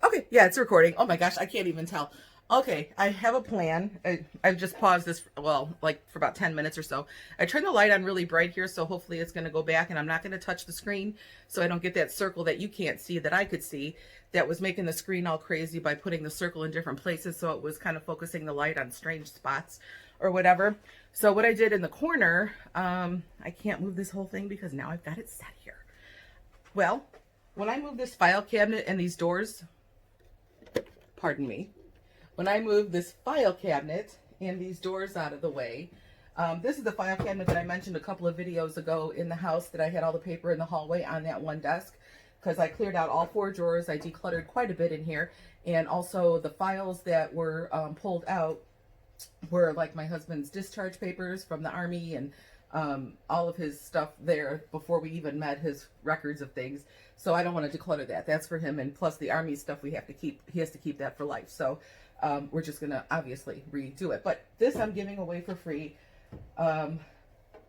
Okay, yeah, it's recording. Oh my gosh, I can't even tell. Okay, I have a plan. I've just paused this, well, like for about 10 minutes or so. I turned the light on really bright here, so hopefully it's going to go back, and I'm not going to touch the screen so I don't get that circle that you can't see that I could see that was making the screen all crazy by putting the circle in different places, so it was kind of focusing the light on strange spots or whatever. So what I did in the corner, I can't move this whole thing because now I've got it set here. Well, when I move this file cabinet and these doors, pardon me, when I move this file cabinet and these doors out of the way, this is the file cabinet that I mentioned a couple of videos ago in the house that I had all the paper in the hallway on that one desk because I cleared out all 4 drawers. I decluttered quite a bit in here, and also the files that were pulled out were like my husband's discharge papers from the Army and all of his stuff there before we even met, his records of things. So I don't want to declutter that. That's for him, and plus the Army stuff we have to keep. He has to keep that for life. So we're just going to obviously redo it. But this I'm giving away for free. I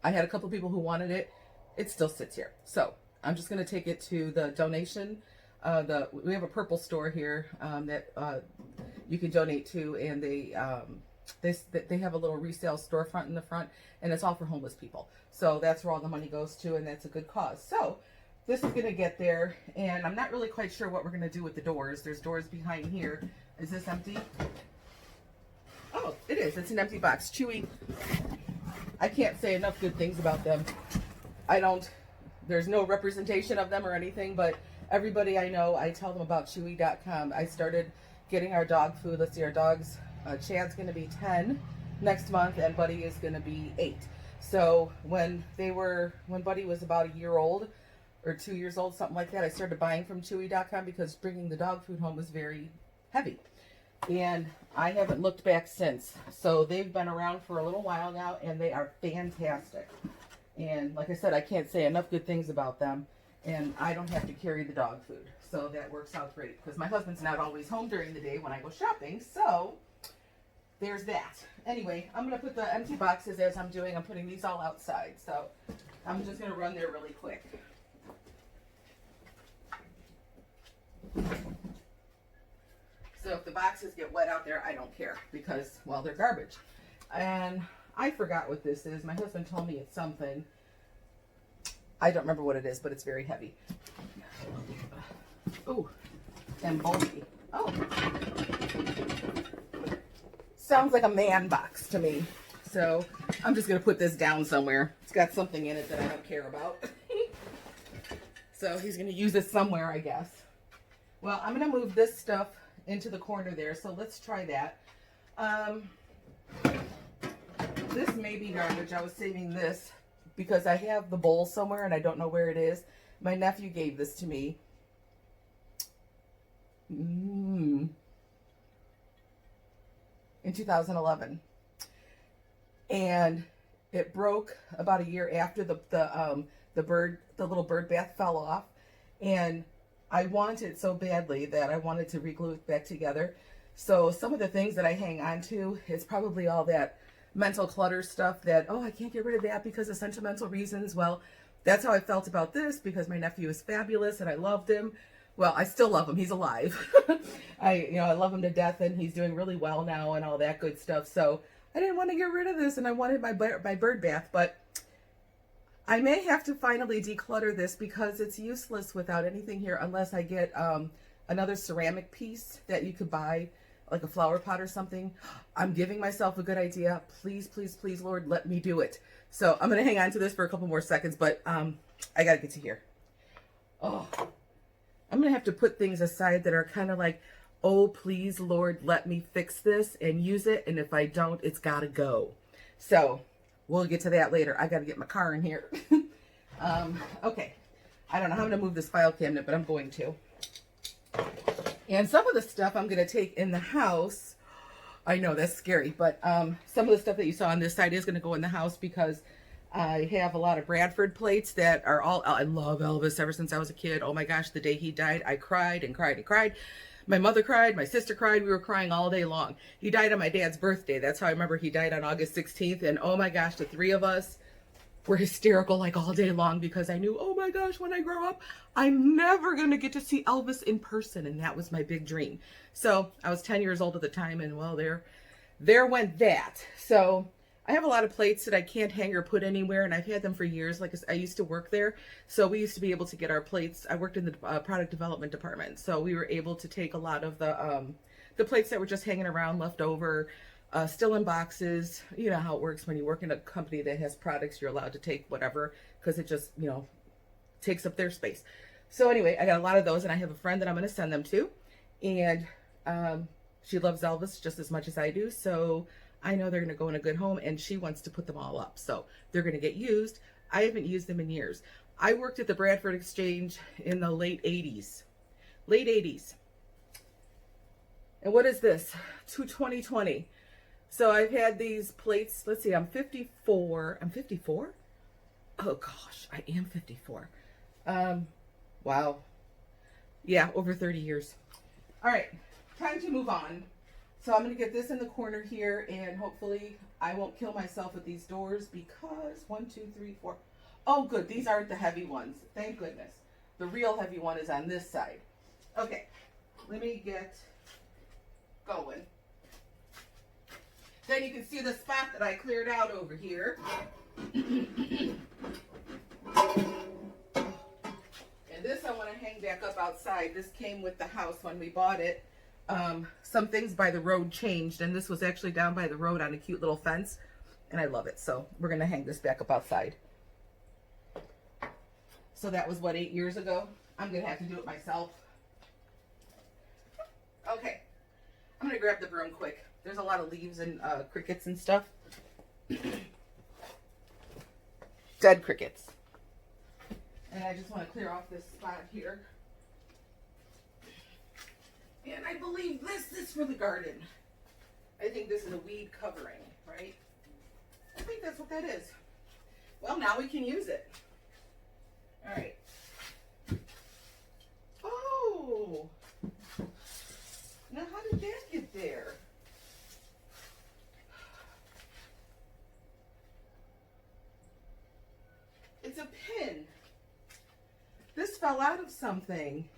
had a couple people who wanted it. It still sits here. So I'm just going to take it to the donation. We have a purple store here that you can donate to, and they have a little resale storefront in the front, and it's all for homeless people. So that's where all the money goes to, and that's a good cause. So this is going to get there, and I'm not really quite sure what we're going to do with the doors. There's doors behind here. Is this empty? Oh, it is. It's an empty box. Chewy. I can't say enough good things about them. There's no representation of them or anything, but everybody I know, I tell them about Chewy.com. I started getting our dog food. Let's see, our dogs, Chad's going to be 10 next month, and Buddy is going to be 8. So when Buddy was about a year old, or 2 years old, something like that, I started buying from Chewy.com because bringing the dog food home was very heavy. And I haven't looked back since. So they've been around for a little while now, and they are fantastic. And like I said, I can't say enough good things about them. And I don't have to carry the dog food. So that works out great because my husband's not always home during the day when I go shopping. So there's that. Anyway, I'm going to put the empty boxes as I'm doing. I'm putting these all outside. So I'm just going to run there really quick. So if the boxes get wet out there, I don't care because, well, they're garbage. And I forgot what this is. My husband told me it's something. I don't remember what it is, but it's very heavy. Ooh, and bulky. Oh. Sounds like a man box to me. So I'm just going to put this down somewhere. It's got something in it that I don't care about. So he's going to use this somewhere, I guess. Well, I'm going to move this stuff into the corner there, so let's try that. This may be garbage. I was saving this because I have the bowl somewhere and I don't know where it is. My nephew gave this to me. In 2011. And it broke about a year after the little bird bath fell off. And I want it so badly that I wanted to reglue it back together. So some of the things that I hang on to is probably all that mental clutter stuff that, oh, I can't get rid of that because of sentimental reasons. Well, that's how I felt about this because my nephew is fabulous and I loved him. Well, I still love him. He's alive. I love him to death, and he's doing really well now and all that good stuff. So I didn't want to get rid of this, and I wanted my bird bath, but I may have to finally declutter this because it's useless without anything here unless I get another ceramic piece that you could buy, like a flower pot or something. I'm giving myself a good idea. Please, please, please, Lord, let me do it. So I'm going to hang on to this for a couple more seconds, but I got to get to here. Oh, I'm going to have to put things aside that are kind of like, oh, please, Lord, let me fix this and use it. And if I don't, it's got to go. So we'll get to that later. I got to get my car in here. Okay. I don't know how I'm going to move this file cabinet, but I'm going to. And some of the stuff I'm going to take in the house. I know that's scary, but some of the stuff that you saw on this side is going to go in the house because I have a lot of Bradford plates that are all, I love Elvis ever since I was a kid. Oh my gosh, the day he died, I cried and cried and cried. My mother cried, my sister cried, we were crying all day long. He died on my dad's birthday. That's how I remember he died on August 16th. And oh my gosh, the 3 of us, were hysterical like all day long because I knew, oh my gosh, when I grow up, I'm never going to get to see Elvis in person. And that was my big dream. So I was 10 years old at the time, and well, there went that. So I have a lot of plates that I can't hang or put anywhere, and I've had them for years. Like I used to work there, so we used to be able to get our plates. I worked in the product development department, so we were able to take a lot of the plates that were just hanging around left over, still in boxes. You know how it works when you work in a company that has products. You're allowed to take whatever because it just, you know, takes up their space. So anyway, I got a lot of those, and I have a friend that I'm going to send them to, and she loves Elvis just as much as I do, so I know they're going to go in a good home, and she wants to put them all up, so they're going to get used. I haven't used them in years. I worked at the Bradford Exchange in the late 80s. Late 80s. And what is this? 2020. So I've had these plates. Let's see, I'm 54. I'm 54? Oh gosh, I am 54. Wow. Yeah, over 30 years. All right, time to move on. So I'm going to get this in the corner here, and hopefully I won't kill myself with these doors because 1, 2, 3, 4. Oh, good. These aren't the heavy ones. Thank goodness. The real heavy one is on this side. Okay, let me get going. Then you can see the spot that I cleared out over here. And this I want to hang back up outside. This came with the house when we bought it. Some things by the road changed, and this was actually down by the road on a cute little fence, and I love it. So we're going to hang this back up outside. So that was, what, 8 years ago? I'm going to have to do it myself. Okay. I'm going to grab the broom quick. There's a lot of leaves and crickets and stuff. Dead crickets. And I just want to clear off this spot here. And I believe this is for the garden. I think this is a weed covering, right? I think that's what that is. Well, now we can use it. All right. Oh. Now how did that get there? It's a pin. This fell out of something.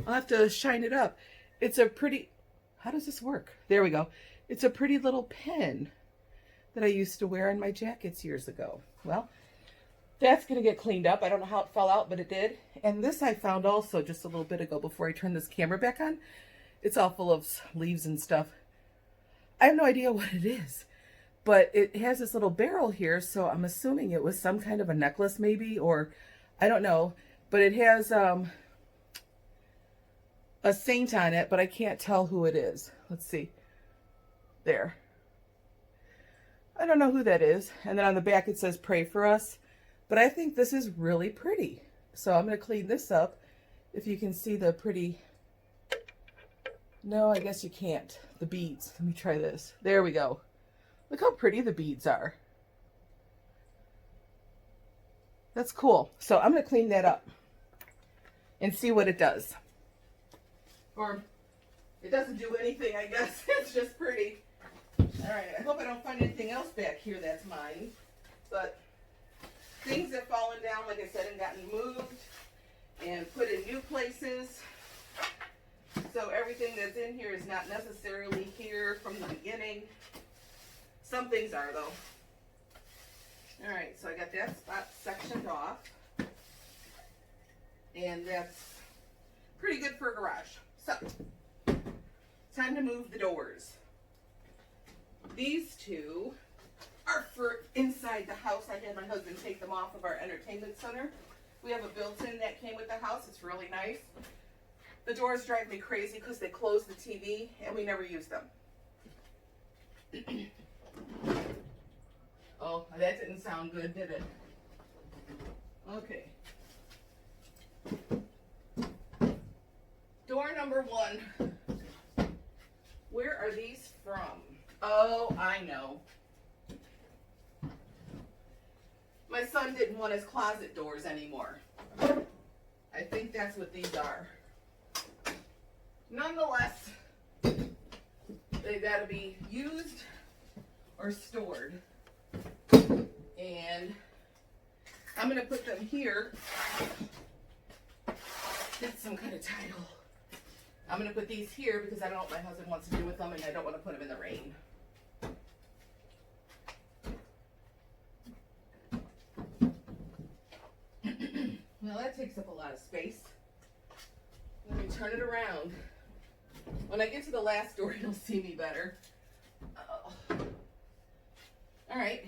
I'll have to shine it up. It's a pretty, how does this work? There we go. It's a pretty little pin that I used to wear in my jackets years ago. Well, that's going to get cleaned up. I don't know how it fell out, but it did. And this I found also just a little bit ago before I turned this camera back on. It's all full of leaves and stuff. I have no idea what it is, but it has this little barrel here, so I'm assuming it was some kind of a necklace maybe, or I don't know. But it has a saint on it, but I can't tell who it is. Let's see. There. I don't know who that is. And then on the back it says pray for us. But I think this is really pretty. So I'm going to clean this up. If you can see the pretty... No, I guess you can't. The beads. Let me try this. There we go. Look how pretty the beads are. That's cool. So I'm going to clean that up and see what it does. Or it doesn't do anything, I guess. It's just pretty. All right, I hope I don't find anything else back here that's mine. But things have fallen down, like I said, and gotten moved and put in new places. So everything that's in here is not necessarily here from the beginning. Some things are, though. All right, so I got that spot sectioned off. And that's pretty good for a garage. So, time to move the doors. These two are for inside the house. I had my husband take them off of our entertainment center. We have a built-in that came with the house. It's really nice. The doors drive me crazy because they close the TV and we never use them. Oh, that didn't sound good, did it? Okay. Door number 1. Where are these from? Oh, I know. My son didn't want his closet doors anymore. I think that's what these are. Nonetheless, they gotta be used or stored. And going to put them here. Get some kind of tile. I'm going to put these here because I don't know what my husband wants to do with them, and I don't want to put them in the rain. Well, that takes up a lot of space. Let me turn it around. When I get to the last door, you'll see me better. Oh. All right.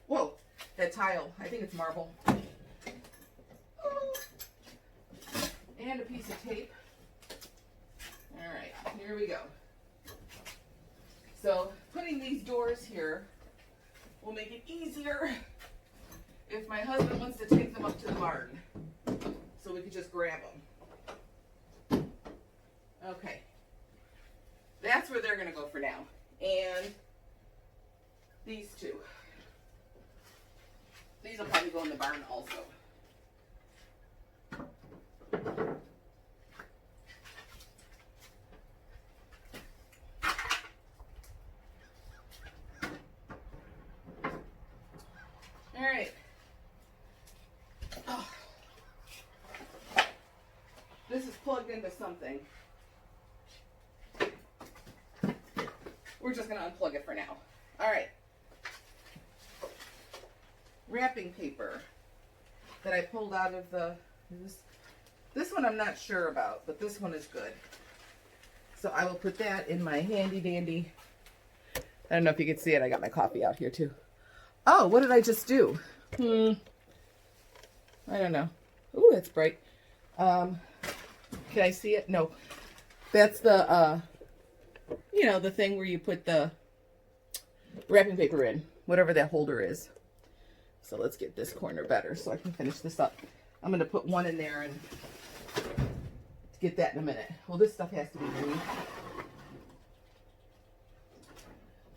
Whoa, that tile. I think it's marble. Oh. And a piece of tape. All right, here we go. So putting these doors here will make it easier if my husband wants to take them up to the barn. So we could just grab them. Okay. That's where they're going to go for now. And these two. These will probably go in the barn also. All right. Oh. This is plugged into something. We're just going to unplug it for now. All right. Wrapping paper that I pulled out of the... This one I'm not sure about, but this one is good. So I will put that in my handy dandy... I don't know if you can see it. I got my coffee out here too. Oh, what did I just do? I don't know. Ooh, it's bright. Can I see it? No. That's the, you know, the thing where you put the wrapping paper in, whatever that holder is. So let's get this corner better so I can finish this up. I'm going to put one in there and get that in a minute. Well, this stuff has to be moved.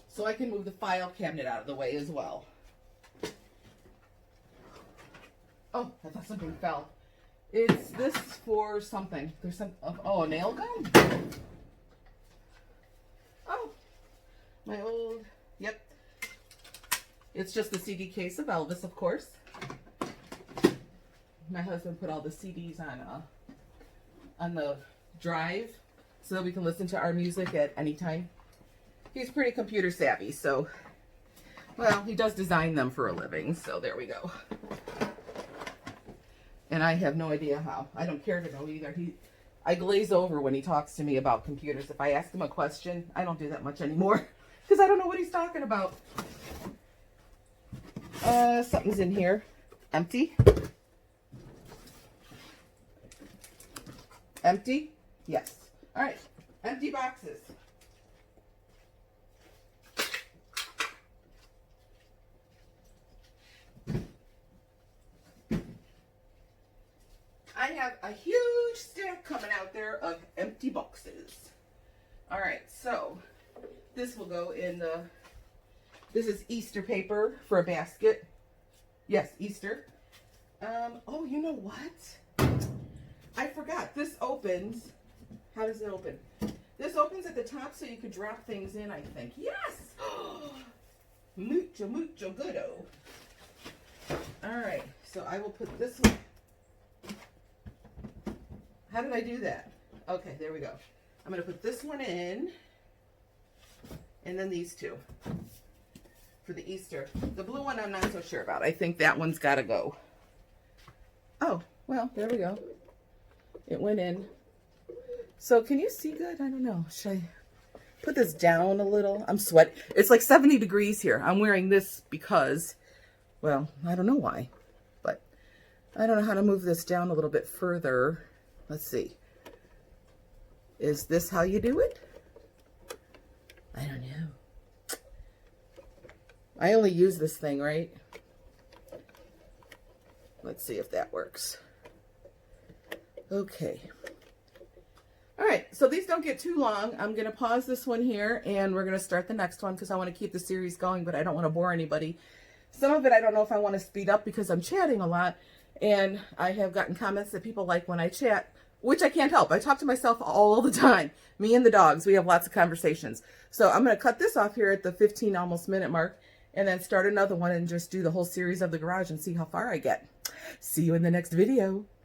So I can move the file cabinet out of the way as well. Oh, I thought something fell. It's this for something. There's some, oh, a nail gun? Oh, my old, yep. It's just the CD case of Elvis, of course. My husband put all the CDs on the drive so that we can listen to our music at any time. He's pretty computer savvy, so, well, he does design them for a living, so there we go. And I have no idea how. I don't care to know either. I glaze over when he talks to me about computers. If I ask him a question, I don't do that much anymore because I don't know what he's talking about. Something's in here. Empty? Empty? Yes. All right. Empty boxes. I have a huge stack coming out there of empty boxes. All right, so this will go in the, this is Easter paper for a basket. Yes, Easter. Oh, you know what? I forgot. This opens. How does it open? This opens at the top so you could drop things in, I think. Yes! Mucho, mucho goodo. All right, so I will put this one. How did I do that? Okay, there we go. I'm going to put this one in, and then these two for the Easter. The blue one I'm not so sure about. I think that one's got to go. Oh, well, there we go. It went in. So can you see good? I don't know. Should I put this down a little? I'm sweating. It's like 70 degrees here. I'm wearing this because, well, I don't know why, but I don't know how to move this down a little bit further. Let's see. Is this how you do it? I don't know. I only use this thing, right? Let's see if that works. Okay. All right, so these don't get too long. I'm going to pause this one here, and we're going to start the next one because I want to keep the series going, but I don't want to bore anybody. Some of it I don't know if I want to speed up because I'm chatting a lot, and I have gotten comments that people like when I chat, which I can't help. I talk to myself all the time. Me and the dogs, we have lots of conversations. So I'm going to cut this off here at the 15 almost minute mark, and then start another one and just do the whole series of the garage and see how far I get. See you in the next video.